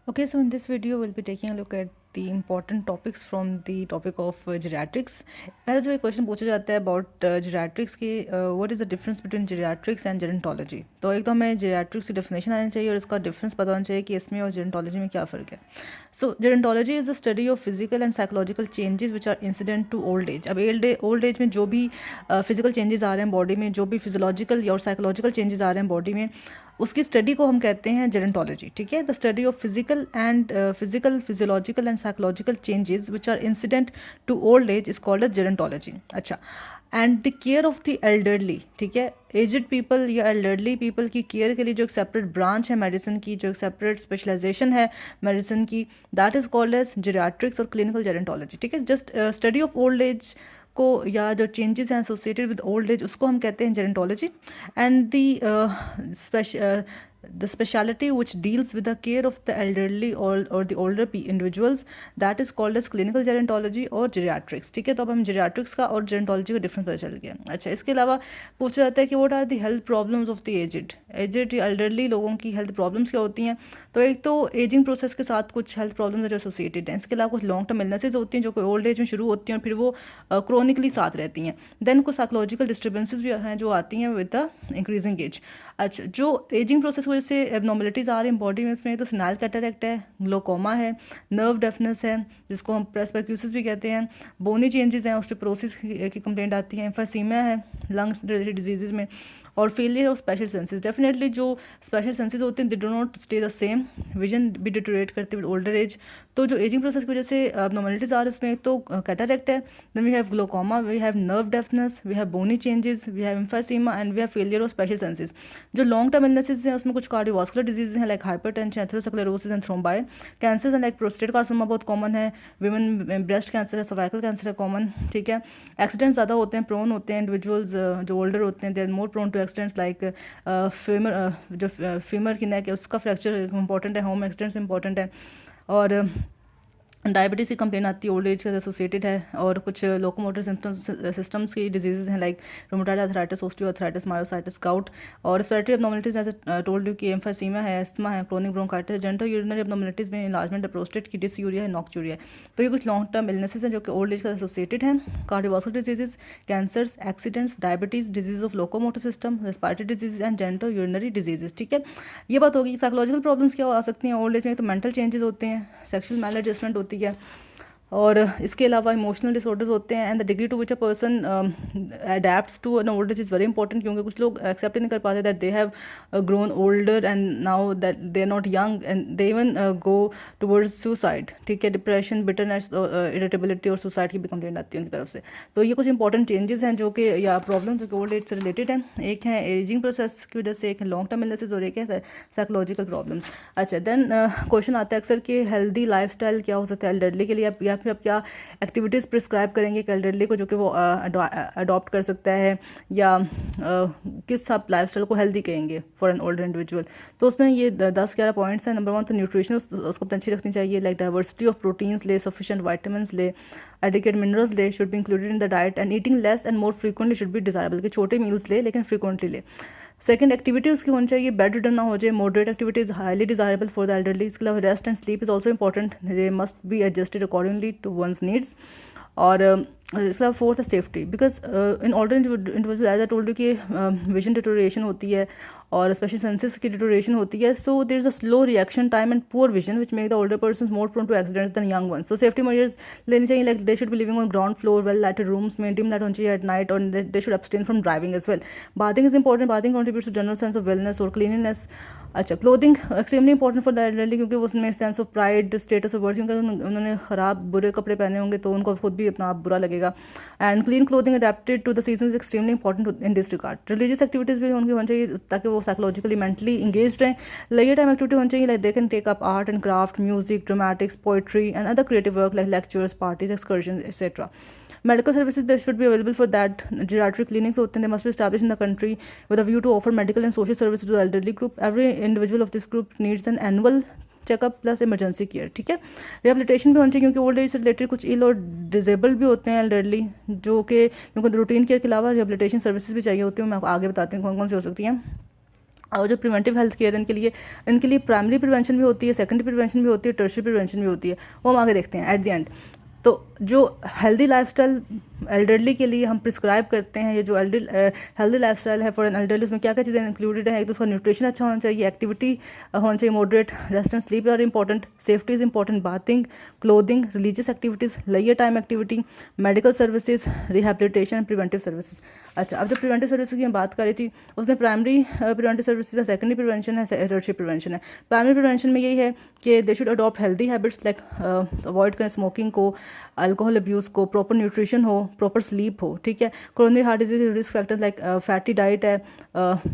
Okay, so in this video we'll be taking a look at the important topics from the topic of geriatrics. पहले जो एक question पूछा जाता है about geriatrics की what is the difference between geriatrics and gerontology। तो एक तो हमें geriatrics की डेफिनेशन आनी चाहिए और इसका डिफरेंस पता होना चाहिए कि इसमें और gerontology में क्या फ़र्क है। So gerontology is the study of physical and psychological changes which are incident to old age. अब ओल्ड एज में जो भी फिजिकल चेंजेस आ रहे हैं बॉडी में, जो भी फिजियोलॉजिकल और साइकोलॉजिकल चेंजेस आ रहे हैं बॉडी में, उसकी स्टडी को हम कहते हैं जेरोंटोलॉजी। ठीक है, the study of physical physiological and psychological changes which are incident to old age is called a gerontology. अच्छा, and the care of the elderly, ठीक है, एजड पीपल या एल्डरली पीपल की केयर के लिए जो एक सेपरेट ब्रांच है मेडिसिन की, जो एक सेपरेट स्पेशलाइजेशन है मेडिसिन की, that is called as geriatrics और क्लिनिकल जेरोंटोलॉजी। ठीक है, just study of old age को या जो चेंजेस हैं एसोसिएटेड विद ओल्ड एज उसको हम कहते हैं gerontology. And the specialty which deals with the care of the elderly or the older individuals, that is called as clinical gerontology और geriatrics। ठीक है, तो अब हम geriatrics का और gerontology का डिफरेंस पता चल गया। अच्छा, इसके अलावा पूछा जाता है कि what are the health problems of the aged या एल्डरली लोगों की हेल्थ प्रॉब्लम्स क्या होती हैं। तो एक तो एजिंग प्रोसेस के साथ कुछ हेल्थ प्रॉब्लम्स जो एसोसिएटेड हैं, इसके अलावा कुछ लॉन्ग टर्म इलनेसेज होती हैं जो कि ओल्ड एज में शुरू होती हैं और फिर वो क्रोनिकली साथ रहती हैं। देन कुछ साइकोलॉजिकल डिस्टर्बेंसेज भी हैं जो आती हैं विद द इंक्रीजिंग एज। अच्छा, जो एजिंग प्रोसेस की वजह से एबनॉर्मलिटीज़ आ रही हैं बॉडी में, इसमें तो सिनाइल कैटरेक्ट है, ग्लोकोमा है, नर्व डेफनेस है जिसको हम प्रेसबैक्यूसिस भी कहते हैं, बोनी चेंजेस हैं, ऑस्टियोपोरोसिस की कंप्लेंट आती है, एम्फीसीमा है लंग्स रिलेटेड डिजीज़ में, और failure of special senses. Definitely जो स्पेशल सेंसेस होते हैं they do not stay the same, vision भी डिटोरेट करते विद ओल्डर एज। तो जो एजिंग प्रोसेस की वजह से एबनॉर्मलिटीज़ आ रही है उसमें तो कैटरेक्ट है, then we have glaucoma, we have nerve deafness, we have bony changes, we have emphysema and we have failure of special senses. जो लॉन्ग टर्म इलनेसेस हैं उसमें कुछ कार्डियोवास्कुलर डिजीज़ हैं like hypertension, atherosclerosis and thrombi. Cancers हैं like prostate carcinoma बहुत common है, women breast cancer है, cervical cancer है कॉमन। ठीक है, एक्सीडेंट्स ज़्यादा होते हैं, प्रोन होते हैं इंडिविजुअल्स जो ओल्डर होते हैं, they are more prone to accidents like femur, जो फीमर की नेक है उसका फ्रैक्चर इंपॉर्टेंट है, होम एक्सीडेंट्स इंपॉर्टेंट है, और डायबिटीज़ की कंप्लेन आती है ओल्ड एज के एसोसिएटेड है, और कुछ लोकोमोटर सिस्टम्स की डिजीज़ हैं like rheumatoid arthritis, osteoarthritis, myositis, gout, और respiratory abnormalities as told you कि एम्फीसीमा है, एस्थमा है, chronic bronchitis, genitourinary abnormalities में इलाजमेंट है, प्रोस्टेट की डिसयूरिया है, नॉक्चूरिया है। तो ये कुछ लॉन्ग टर्म इलनेसेस हैं जो कि ओल्ड एज के एसोसिएटेड हैं। Cardiovascular disease, cancers, accidents, diabetes, disease of locomotor system, respiratory disease and genito urinary disease. ठीक है, ये बात होगी। साइकोलॉजिकल प्रॉब्लम्स क्या आ सकती हैं ओल्ड एज में, तो मेंटल चेंजेस होते हैं, सेक्सुअल मैल एडजस्टमेंट होती है, और इसके अलावा इमोशनल डिसऑर्डर्स होते हैं। And the degree to which a person adapts to an old age is very important, क्योंकि कुछ लोग एक्सेप्ट नहीं कर पाते that they have grown older and now that they are not young and they even go towards suicide. ठीक है, depression, bitterness, irritability और suicide की भी कंप्लेंट आती है उनकी तरफ से। तो ये कुछ इंपॉर्टेंट चेंजेस हैं जो कि या प्रॉब्लम्स जो कि ओल्ड एज से रिलेटेड हैं। एक है एजिंग प्रोसेस की वजह से, एक है लॉन्ग टर्म इलनेसेस, और एक है साइकोलॉजिकल प्रॉब्लम्स। अच्छा, देन क्वेश्चन आता है अक्सर कि हेल्दी लाइफस्टाइल क्या हो सकता है एल्डरली के लिए, या फिर आप क्या एक्टिविटीज़ प्रिस्क्राइब करेंगे एक एल्डरली को जो कि वो अडॉप्ट कर सकता है, या किस आप लाइफस्टाइल को हेल्दी कहेंगे फॉर एन ओल्डर इंडिविजुअल। तो उसमें ये 10-11 पॉइंट्स हैं। नंबर 1 तो न्यूट्रिशन उसको अच्छी रखनी चाहिए, लाइक डाइवर्सिटी ऑफ प्रोटीन्स ले, सफिशिएंट वाइटामिन्स ले, एडिकेट मिनरल्स ले, should be included in the diet, and eating less and more frequently should be desirable, कि छोटे मील्स ले लेकिन फ्रीक्वेंटली ले। सेकंड, एक्टिविटी उसकी होनी चाहिए बेड रिडन ना हो जाए, moderate activity is highly desirable for the elderly. इसके अलावा rest and sleep is also important, they must be adjusted accordingly to one's needs. और इसके अलावा फोर्थ है safety, because in older individual as I told you कि vision deterioration होती है और स्पेशल सेंसेस की डिटोरेशन होती है, so there is a slow reaction time and poor vision which make the older person more prone to accidents than young ones. So safety measures लेनी चाहिए, like they should be living on ground floor, well lighted rooms में, dim light होनी चाहिए at night, और they should abstain from driving as well. Bathing is important, bathing contributes to general sense of wellness और cleanliness। अच्छा, clothing extremely important for the elderly, क्योंकि उसमें sense of pride, status of worth, क्योंकि उन्होंने ख़राब बुरे कपड़े पहने होंगे तो उनको खुद भी अपना आप बुरा लगेगा। And clean clothing adapted to the season is extremely important in this regard. Religious activities भी उनकी होनी चाहिए ताकि वो साइकोलॉजिकली मेंटली इंगेज रहें। लेजर टाइम एक्टिविटी होनी चाहिए, like they can take up art and craft, music, dramatics, poetry and other creative work like lectures, parties, excursion etcetera. Medical services they should be available for that. Geriatric clinics होते हैं, they must be established in the country with a view to offer medical and social services to the elderly group. Every individual of this group needs an annual checkup plus emergency care. ठीक है, rehabilitation भी होनी चाहिए, क्योंकि old age से related कुछ इल और disabled भी होते हैं एल्डरली, जो कि उनको रूटीन केयर के अलावा रिहेबिलिटेशन सर्विसेज भी चाहिए होती हैं। मैं आपको आगे बताती हूँ कौन कौन सी हो सकती हैं। और जो प्रिवेंटिव हेल्थ केयर इनके लिए प्राइमरी प्रिवेंशन भी होती है, सेकेंडरी प्रिवेंशन भी होती है, टर्शियरी प्रिवेंशन भी होती है, वो हम आगे देखते हैं एट द एंड। तो जो हेल्दी लाइफस्टाइल एल्डरली के लिए हम प्रिस्क्राइब करते हैं, ये जो हेल्दी लाइफस्टाइल है फॉर एन एल्डरली, उसमें क्या क्या चीज़ें इंक्लूडेड है? एक तो उसका न्यूट्रिशन अच्छा होना चाहिए, एक्टिविटी होना चाहिए moderate, rest and sleep are important, safety is important, bathing, clothing, religious activities, leisure time activity, medical services, rehabilitation and preventive services. अच्छा, अब जब प्रिवेंटिव सर्विसेज की हम बात करी थी, उसमें प्राइमरी प्रिवेंटिव सर्विसेज है, सेकेंडरी प्रिवेंशन है, टर्शियरी प्रिवेंशन है। प्राइमरी प्रिवेंशन में यही है कि they should adopt healthy habits like avoid करें स्मोकिंग को, अल्कोहल अब्यूज़ को, प्रॉपर न्यूट्रिशन हो, प्रॉपर स्लीप हो, ठीक है। Coronary heart disease risk factors like fatty diet है,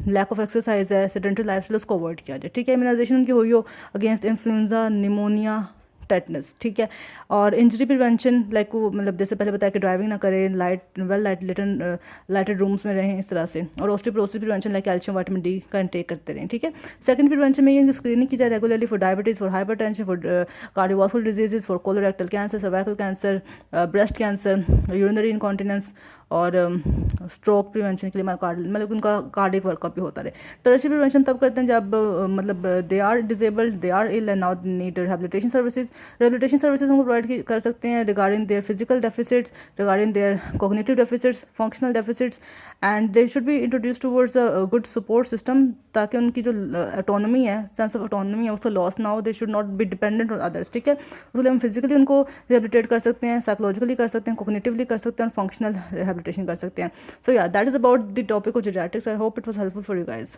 लैक ऑफ एक्सरसाइज है, सेडेंटरी लाइफस्टाइल, उसको अवॉइड किया जाए, ठीक है। इम्यूनाइजेशन उनकी हुई हो अगेंस्ट इन्फ्लुएंजा, निमोनिया, टेटनस, ठीक है। और इंजरी प्रिवेंशन लाइक वो मतलब जैसे पहले बताया कि ड्राइविंग ना करें, लाइटेड रूम्स में रहें, इस तरह से। और osteoporosis prevention like calcium, vitamin D का इंटेक करते रहें, ठीक है। सेकंड प्रिवेंशन में ये इनकी स्क्रीनिंग की जाए regularly for diabetes, for hypertension, for cardiovascular diseases, for colorectal cancer, cervical cancer, breast cancer, urinary incontinence, और स्ट्रोक प्रिवेंशन के लिए मतलब उनका कार्डियक वर्कअप भी होता रहे। टर्शियरी प्रिवेंशन तब करते हैं जब मतलब they are disabled, they are ill and now need rehabilitation services. Rehabilitation services हम प्रोवाइड कर सकते हैं regarding their physical deficits, regarding their cognitive deficits, functional deficits, and they should be introduce towards a good support system, ताकि उनकी जो autonomy है, sense of autonomy है, उसका लॉस ना हो। They should not be dependent on others, ठीक है। उसके लिए हम फिजिकली उनको रिहेबिलिटेट कर सकते हैं, साइकोलॉजिकली कर सकते हैं, कॉग्निटिवली कर सकते हैं, और फंक्शनल रिहेबिलिटेशन कर सकते हैं। सो या that is about the topic of geriatrics. I hope it was helpful for you guys.